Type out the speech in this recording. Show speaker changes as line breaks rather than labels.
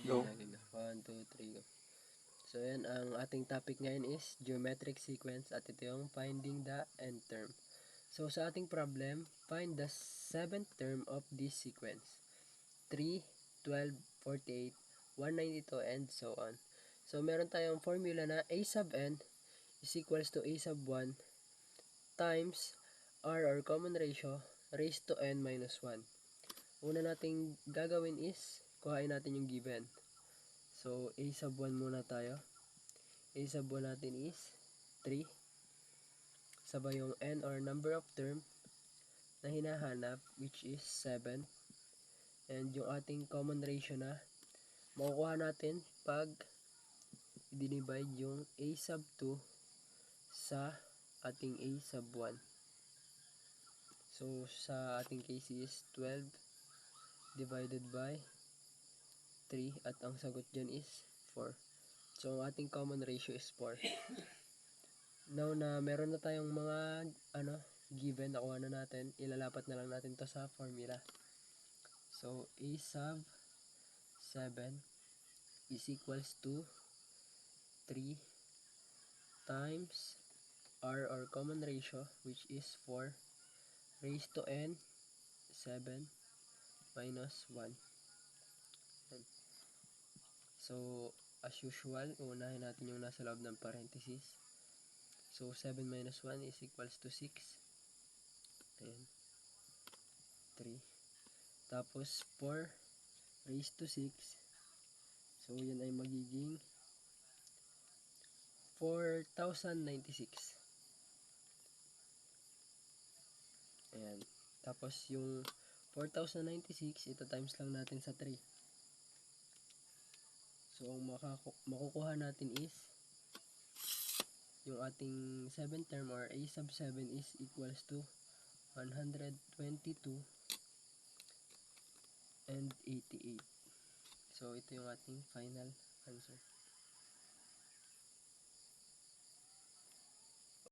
Go.
Okay na. 1, 2, 3, go. So, yan, ang ating topic ngayon is geometric sequence at ito yung finding the nth term. So, sa ating problem, find the 7th term of this sequence. 3, 12, 48, 192, and so on. So, meron tayong formula na a sub n is equals to a sub 1 times r or common ratio raised to n minus 1. Una nating gagawin is kuhain natin yung given. So, a sub 1 muna tayo. A sub 1 natin is 3. Sabay yung n or number of term na hinahanap which is 7. And yung ating common ratio na makukuha natin pag i-divide yung a sub 2 sa ating a sub 1. So, sa ating case is 12 divided by 3 at ang sagot dyan is 4. So, ang ating common ratio is 4. Now na meron na tayong mga given, nakuha na natin, ilalapat na lang natin to sa formula. So, a sub 7 is equals to 3 times r or common ratio which is 4 raised to n 7 minus 1. So, as usual, unahin natin yung nasa loob ng parenthesis. So, 7 minus 1 is equals to 6. Ayan. 3. Tapos, 4 raised to 6. So, yan ay magiging 4,096. Ayan. Tapos, yung 4,096, ito times lang natin sa 3. So, ang makukuha natin is yung ating 7th term or a sub 7 is equals to 122 and 88. So, ito yung ating final answer.